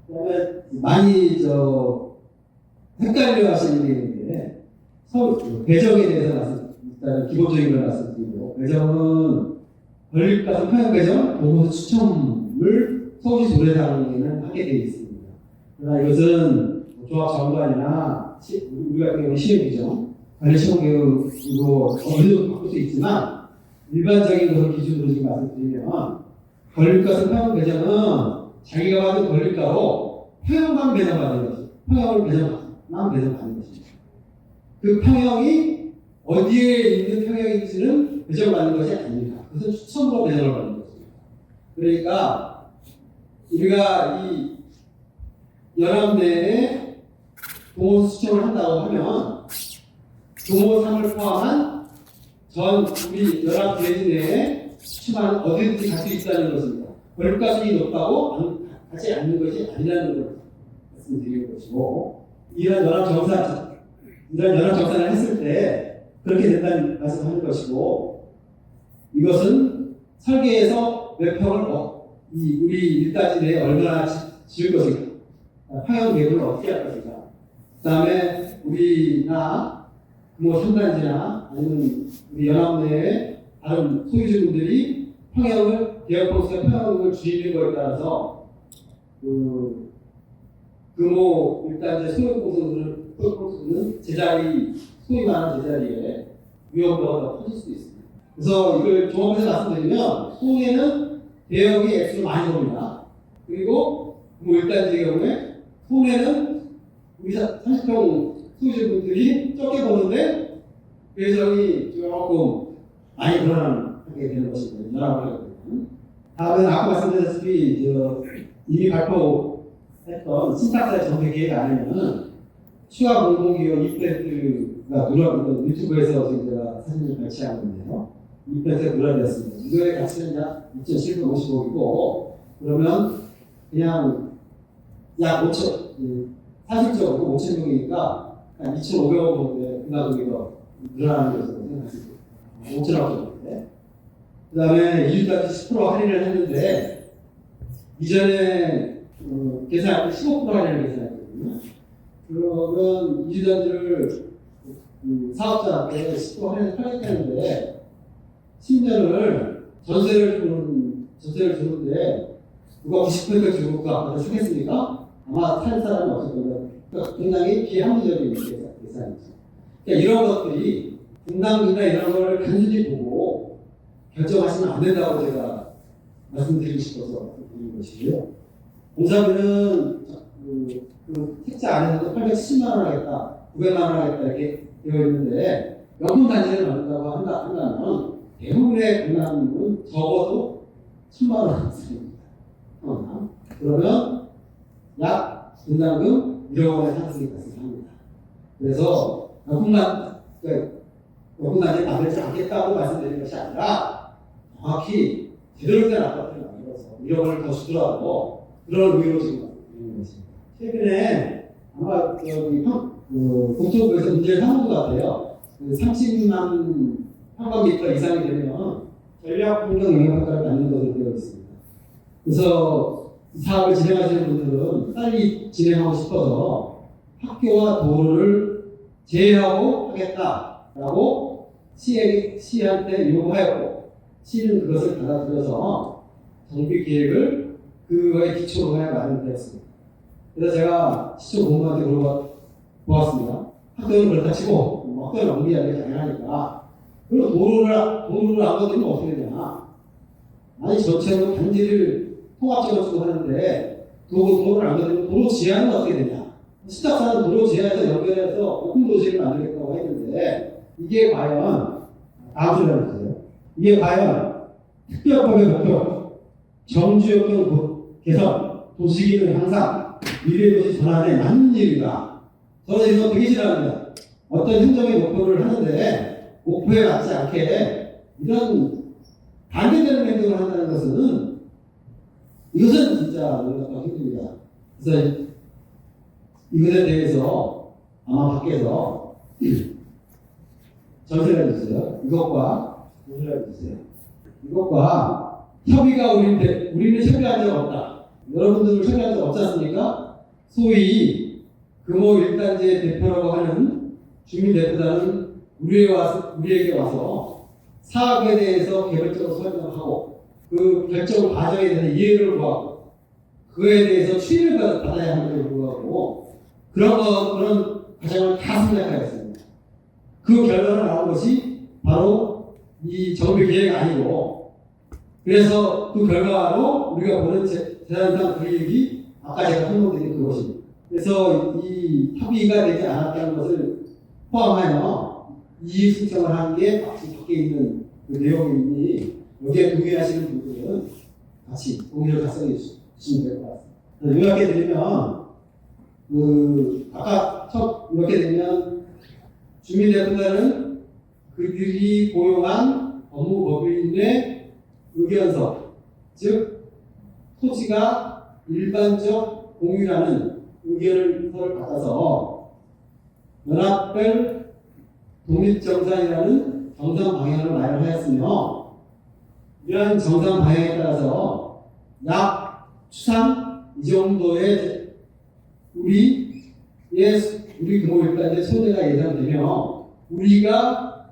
Speaker 5: 그다음에 많이 헷갈려 하시는 게 있는데 배정에 대해서 일단 기본적인 걸 말씀드리고 배정은 건립가서 평형 배정, 보고서 추첨을 서울시 조례상에는 하게 되어 있습니다. 그러나 이것은 조합 정관이나 우리 같은 경우는 시행규정, 관리시험교육으로 어느 정도 바꿀 수 있지만 일반적인 것을 기준으로 지금 말씀드리면 건립가서 평형 배정은 자기가 받은 건립가로 평형만 배정받는 것이죠. 평형을 배정받는 것입니다. 그 평형이 어디에 있는 평형인지는 배정받는 것이 아닙니다. 그것은 추첨으로 배정을 받는 것입니다. 그러니까 우리가 이 연합 내에 동호 추첨을 한다고 하면 동호 3을 포함한 전 우리 연합 대지 내에 추첨하는 어디든지 갈 수 있다는 것입니다. 권리가 수익이 높다고 가지 않는 것이 아니라는 것을 말씀드리는 것이고 이런 연합 정산을 했을 때 그렇게 된다는 말씀을 하는 것이고 이것은 설계에서 몇 평을 우리 일단지 내에 얼마나 지을 것인가 평형 계획을 어떻게 할 것인가 그 다음에 우리나 뭐 3단지나 아니면 우리 연합 내에 다른 소유주분들이 대역봉수의 평형을 줄이는 것에 따라서 금호 일단지 소유봉수는 소위 말하는 제자리에 위험도가 더 커질 수도 있습니다. 그래서 이걸 종합해서 말씀드리면 손해는 대역이 액수로 많이 봅니다. 그리고 금호 일단지의 경우에 손해는 우리 30평 소유주분들이 적게 보는데 배정이 조금 많이 불안하게 되는 것입니다. 다음은 아까 말씀드렸다시피 이미 발표했던 신탁사의 정책 계획 안에는 추가 공공기업 2%가 유튜브에서 지금 제가 사진을 발췌한 건데요. 2%가 누락됐습니다. 이거의 가치는 약 2,750억이고 그러면 그냥 약 5천 사실적으로 5,000명이니까 한 2,500억 정도의 금액이 더 늘어나는 것으로 생각할 수 있습니다. 5,000억 정도인데 그 다음에 이주까지 10% 할인을 했는데 이전에 계산 15%라는 계산이거든요. 그러면 이주단지를 사업자한테 10% 할인하는데 10년을 전세를 주는데 누가 90% 주고 그 앞에서 사겠습니까? 아마 살 사람이 없을 겁니다. 그러니까 굉장히 비합리적인 계산이죠. 그러니까 이런 것들이 분담금이나 이런 걸 단순히 보고 결정하시면 안 된다고 제가 말씀드리고 싶어서 드리는 것이고요. 공사비는 그 택자 안에서도 870만 원 하겠다, 900만 원 하겠다 이렇게 되어 있는데 명분 단지를 만든다고 한다면 대부분의 분담금은 적어도 1000만 원 상승입니다. 그러면 약 분담금 1억 원의 상승이 발생합니다. 그래서 명분 단지를 만들지 않겠다고 말씀드리는 것이 아니라 정확히 제대로 된 아파트를 만들어서 1억 원을 더 주더라도 그런 의미로 지금 말씀드리는 것입니다. 최근에 아마 국토부에서 문제를 삼은 것 같아요. 30만 평방미터 이상이 되면 전략 환경 영향평가를 받는 것으로 되어 있습니다. 그래서 이 사업을 진행하시는 분들은 빨리 진행하고 싶어서 학교와 도로를 제외하고 하겠다라고 시한테 요구하였고 시는 그것을 받아들여서 정비 계획을 그거에 기초로 해 마련되었습니다. 그래서 제가 시청 공무원한테 물어보았습니다. 학교는 그렇다 치고 학교를 낭비하는 게 당연하니까 그리고 도로를 안 건드리면 어떻게 되냐. 아니 전체로 단지를 통합적으로 하는데 도로를 안 건드리면 도로 지하는 어떻게 되냐. 시작사는 도로 지하에서 연결해서 오픈 도시를 만들겠다고 했는데 이게 과연 다음 주에 해주세요. 이게 과연 특별법의 목표 정주역경 개선 도시기능 향상 미래도시 전환에 맞는 일인가. 저는 이거 되게 싫어합니다. 어떤 행정의 목표를 하는데 목표에 맞지 않게 이런 반대되는 행동을 한다는 것은 이것은 진짜 놀랍고 힘듭니다. 그래서 이것에 대해서 아마 밖에서 전세를 해주세요. 이것과 전세를 해주세요. 이것과 협의가 우리는 협의한 적 없다. 여러분들은 협의한 적 없지 않습니까? 소위 금호 1단지의 대표라고 하는 주민대표단은 우리에게 와서 사업에 대해서 개별적으로 설명하고 그 결정 과정에 대해서 이해를 구하고 그에 대해서 추인을 받아야 함에도 불구하고 그런 과정을 다 생략하였습니다. 그 결과가 나온 것이 바로 이 정비 계획이 아니고 그래서 그 결과로 우리가 보는 재산상 불이익이 아까 제가 설명드린 그것입니다. 그래서 이 협의가 되지 않았다는 것을 포함하여 이익 신청을 한 게 밖에 있는 그 내용이니 여기에 동의하시는 분들은 같이 동의를 작성해 주시면 될 것 같습니다. 요약해 드리면 아까 이렇게 되면 주민대표단은 그들이 고용한 법무법인의 의견서, 즉 토지가 일반적 공유라는 의견을 받아서 연합별 독립정산이라는 정산 방향을 마련하였으며 이러한 정산 방향에 따라서 약 추산 이 정도의 우리 금호일단의 손해가 예상되며 우리가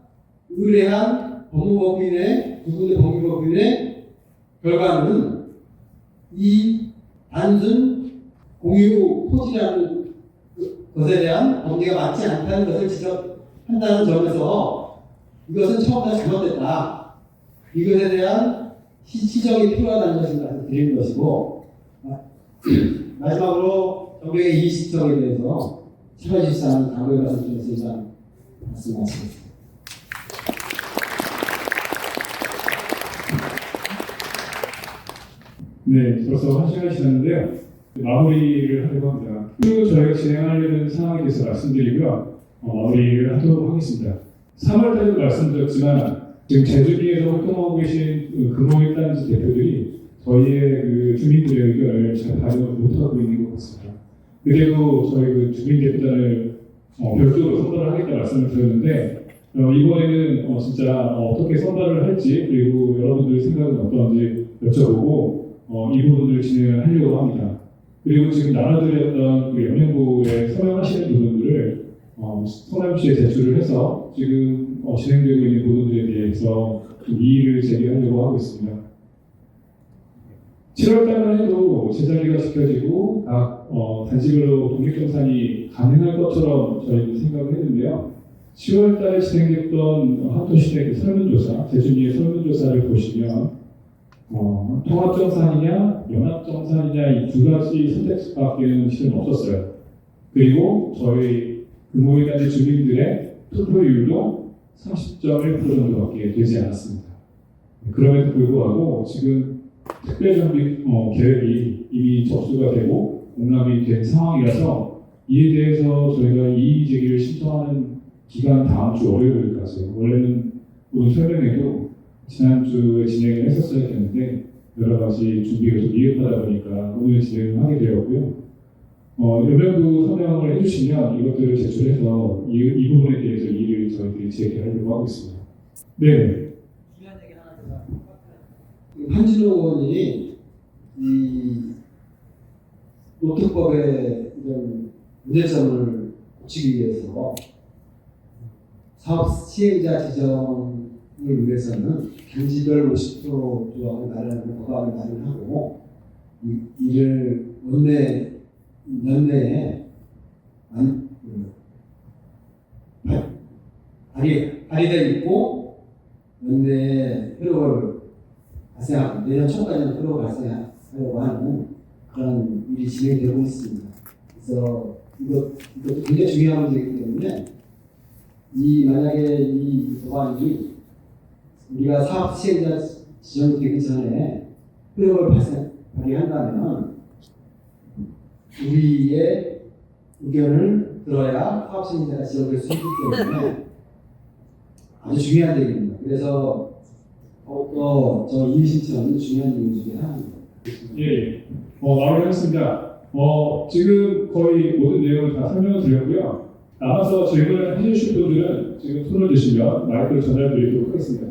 Speaker 5: 의뢰한 법무법인의 두 분의 법무법인의 결과는 이 단순 공유 토지라는 것에 대한 범죄가 맞지 않다는 것을 지적한다는 점에서 이것은 처음부터 잘못됐다. 이것에 대한 시정이 필요하다는 것을 말씀드리는 것이고 마지막으로 정부의 이의시청에 대해서 참여실사는 당부의 말씀드려서 이만 말씀하시겠습니다.
Speaker 1: 네, 벌써 1시간이 지났는데요. 마무리를 하려고 합니다. 또 저희가 진행하려는 상황에 대해서 말씀드리고요. 마무리를 하도록 하겠습니다. 3월달에도 말씀드렸지만 지금 제주도에서 활동하고 계신 금호일단지 대표들이 저희의 그 주민들의 의견을 잘 반영을 못하고 있는 것 같습니다. 그대로 저희 주민대표단을 별도로 선발을 하겠다 말씀을 드렸는데 이번에는 진짜 어떻게 선발을 할지 그리고 여러분들의 생각은 어떤지 여쭤보고 이 부분을 진행을 하려고 합니다. 그리고 지금 나눠드렸던 그 연맹부에 서명하시는 부분들을 성남시에 제출을 해서 지금 진행되고 있는 부분들에 대해서 좀 이의를 제기하려고 하고 있습니다. 7월 달만 해도 제자리가 지켜지고 각 단지별로 독립정산이 가능할 것처럼 저희는 생각을 했는데요. 10월 달에 진행됐던 한토시대 설문조사, 재준이의 설문조사를 보시면 통합정산이냐 연합정산이냐 이 두 가지 선택지밖에는 실은 없었어요. 그리고 저희 금호일단지 주민들의 투표율도 30.1% 정도밖에 되지 않았습니다. 그럼에도 불구하고 지금 특별정비 계획이 이미 접수가 되고 공람이 된 상황이라서 이에 대해서 저희가 이의 제기를 신청하는 기간 다음 주 월요일까지, 원래는 오늘 설명회도 지난주에 진행을 했었어야 되는데 여러 가지 준비가 좀 미흡하다 보니까 오늘 진행을 하게 되었고요. 연맹부 서명을 해주시면 이것들을 제출해서 이 부분에 대해서 이의를 저희들이 제기하려고 하고 있습니다. 네.
Speaker 5: 한진호 의원이 이 노트법의 이런 문제점을 고치기 위해서 사업 시행자 지정을 위해서는 경지별 50% 조항을 마련하는 법안을 마련하고 이를 연내에 발의되어 있고 연내에 효력을 발생하고 내년 초까지는 효력을 발생하려고 하는 그런 일이 진행되고 있습니다. 그래서 이것도 굉장히 중요한 문제이기 때문에 만약에 이 법안이 우리가 사업 시행자 지정되기 전에 효력을 발휘한다면 우리의 의견을 들어야 사업 시행자가 지정될 수 있기 때문에 아주 중요한 얘기입니다. 그래서 더욱더 저 이의 신청은 중요한 이유 중에 하나입니다.
Speaker 1: 예, 마무리하겠습니다. 지금 거의 모든 내용을 다 설명을 드렸고요. 남아서 질문을 해주실 분들은 지금 손을 드시면 마이크를 전달드리도록 하겠습니다.